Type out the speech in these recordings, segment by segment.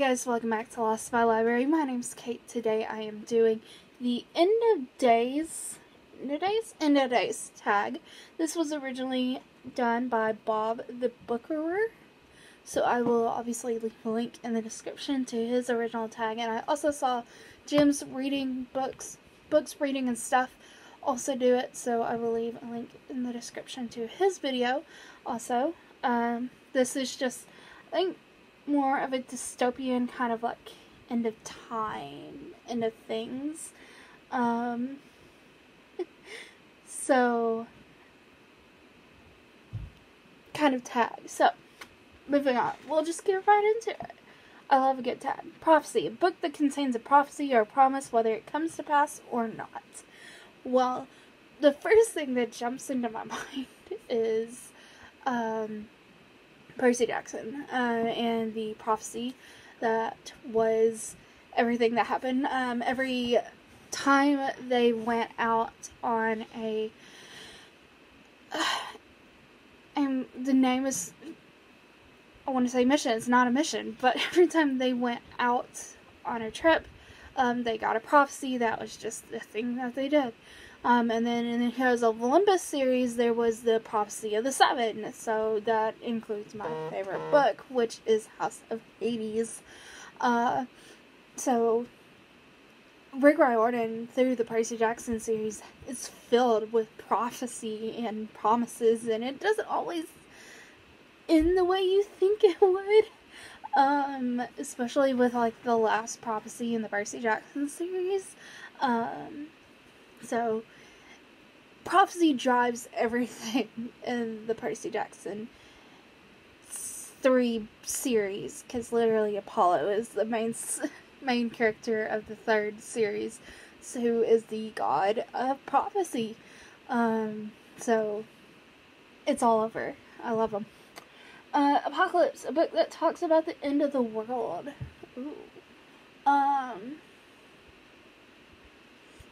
guys, welcome back to Lost My Library. My name's Kate. Today I am doing the End of Days tag. This was originally done by Bob the Bookerer, so I will obviously leave a link in the description to his original tag. And I also saw Jim's reading books reading and stuff also do it, so I will leave a link in the description to his video also. This is just, I think, more of a dystopian kind of like end of time, end of things. So kind of tag. So moving on, we'll just get right into it. I love a good tag. Prophecy, a book that contains a prophecy or a promise, whether it comes to pass or not. Well, the first thing that jumps into my mind is Percy Jackson and the prophecy that was everything that happened. Every time they went out on a and the name is, I want to say mission, it's not a mission, but every time they went out on a trip, they got a prophecy. That was just the thing that they did. And then in the Heroes of Olympus series, there was the Prophecy of the Seven. So that includes my favorite book, which is House of Hades. So Rick Riordan, through the Percy Jackson series, is filled with prophecy and promises, and it doesn't always end the way you think it would. Especially with like the last prophecy in the Percy Jackson series. So prophecy drives everything in the Percy Jackson 3 series, because literally Apollo is the main character of the 3rd series, so who is the god of prophecy. So it's all over. I love them. Apocalypse, a book that talks about the end of the world. Ooh.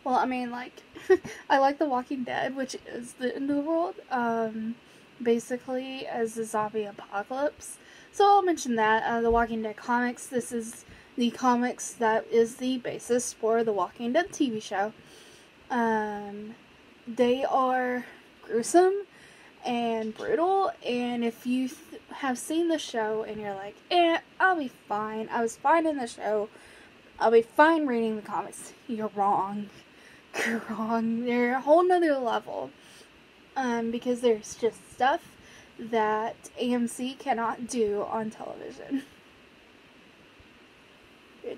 Well, I mean, like, I like The Walking Dead, which is the end of the world, basically as a zombie apocalypse. So I'll mention that. The Walking Dead comics, this is the comics that is the basis for The Walking Dead TV show. They are gruesome and brutal, and if you have seen the show and you're like, I'll be fine, I was fine in the show, I'll be fine reading the comics, you're wrong. You're wrong. They're a whole nother level, because there's just stuff that AMC cannot do on television.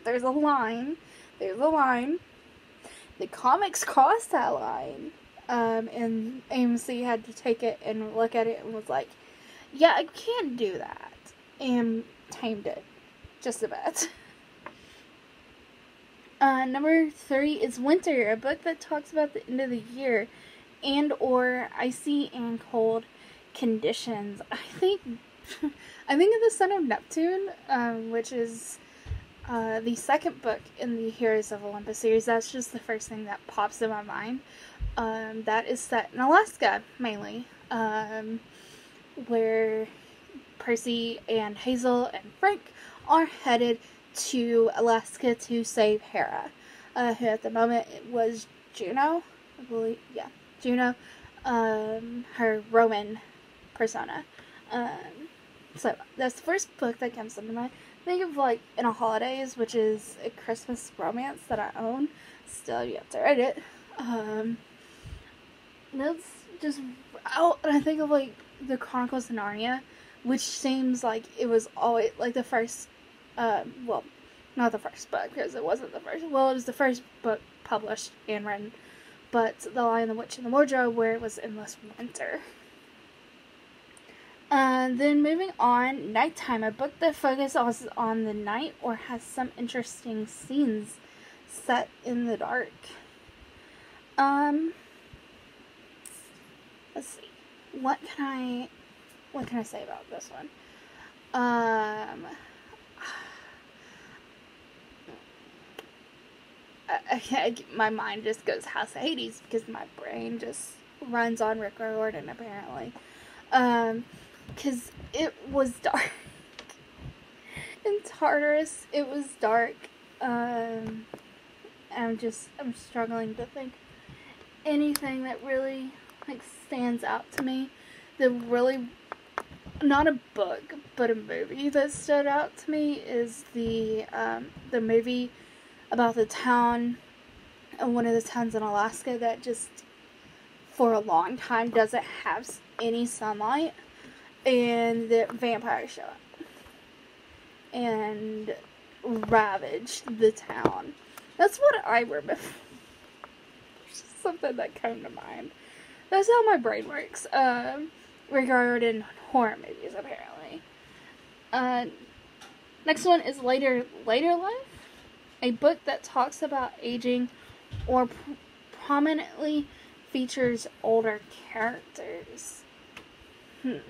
There's a line, the comics crossed that line, and AMC had to take it and look at it and was like, yeah, I can't do that, and tamed it just a bit. Number 3 is Winter, a book that talks about the end of the year and or icy and cold conditions. I think of the Son of Neptune, which is the second book in the Heroes of Olympus series. That's just the first thing that pops in my mind. That is set in Alaska, mainly, where Percy and Hazel and Frank are headed to Alaska to save Hera, who at the moment was Juno, I believe, yeah, Juno, her Roman persona. So that's the first book that comes into mind. Think of like In a Holidays, which is a Christmas romance that I own. Still, you have to read it. That's just, and I think of like the Chronicles of Narnia, which seems like it was always like the first. Well, not the first book, because it wasn't the first. Well, it was the first book published and written, but The Lion, the Witch, and the Wardrobe, where it was Endless Winter. Then moving on, Nighttime, a book that focuses on the night or has some interesting scenes set in the dark. Let's see. What can I say about this one? My mind just goes House of Hades because my brain just runs on Rick Riordan, apparently. Because it was dark and Tartarus. It was dark. I'm struggling to think anything that really like stands out to me. Not a book, but a movie that stood out to me is the movie about the town, one of the towns in Alaska that just for a long time doesn't have any sunlight, and the vampires show up and ravage the town. That's what I remember. Something that came to mind. That's how my brain works regarding horror movies, apparently. Next one is Later Life, a book that talks about aging or prominently features older characters. I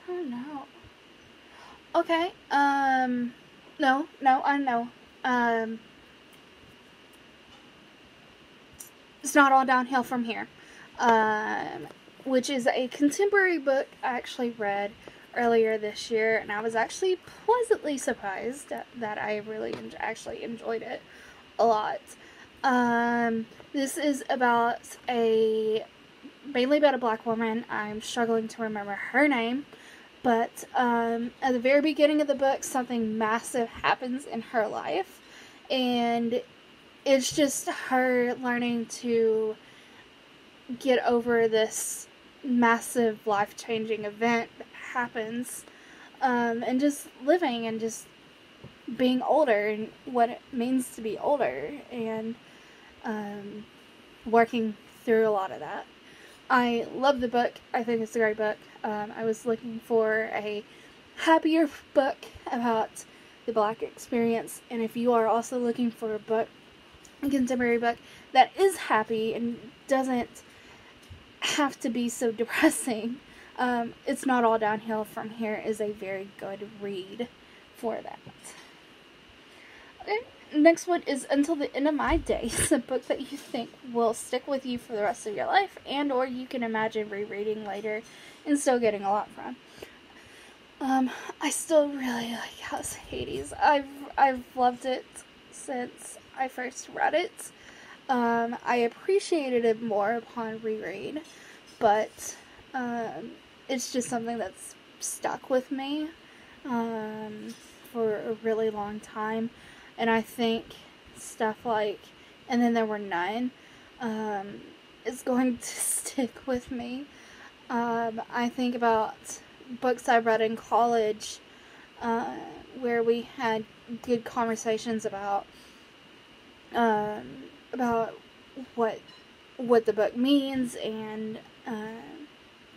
don't know. Okay, no, I know. It's Not All Downhill from Here, which is a contemporary book I actually read earlier this year, and I was actually pleasantly surprised that I really actually enjoyed it a lot. This is mainly about a black woman. I'm struggling to remember her name, but at the very beginning of the book, something massive happens in her life, and it's just her learning to get over this massive life-changing event that happens, and just living and just being older and what it means to be older, and working through a lot of that. I love the book. I think it's a great book. I was looking for a happier book about the black experience, and if you are also looking for a contemporary book that is happy and doesn't have to be so depressing, It's Not All Downhill from Here is a very good read for that. Okay. Next one is Until the End of My Days, a book that you think will stick with you for the rest of your life, and or you can imagine rereading later and still getting a lot from. I still really like House of Hades. I've loved it since I first read it. I appreciated it more upon reread, but it's just something that's stuck with me for a really long time. And I think stuff like And Then There Were None is going to stick with me. I think about books I read in college where we had good conversations about what the book means, and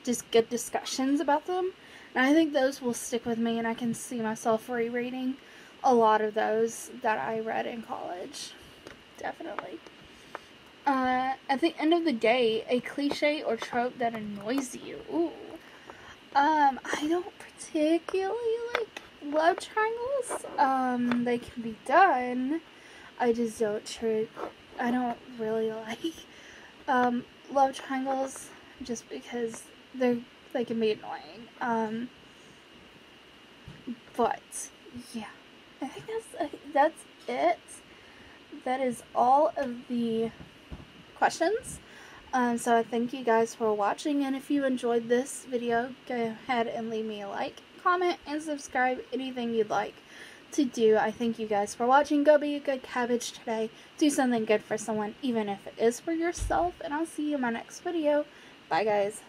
just good discussions about them. And I think those will stick with me, and I can see myself rereading a lot of those that I read in college. Definitely. At the end of the day, a cliche or trope that annoys you. Ooh. I don't particularly like love triangles. They can be done. I just don't I don't really like love triangles just because they can be annoying. But yeah, I think that's it. That is all of the questions. So I thank you guys for watching, and if you enjoyed this video, go ahead and leave me a like, comment, and subscribe, anything you'd like to do. I thank you guys for watching. Go be a good cabbage today. Do something good for someone, even if it is for yourself, and I'll see you in my next video. Bye, guys.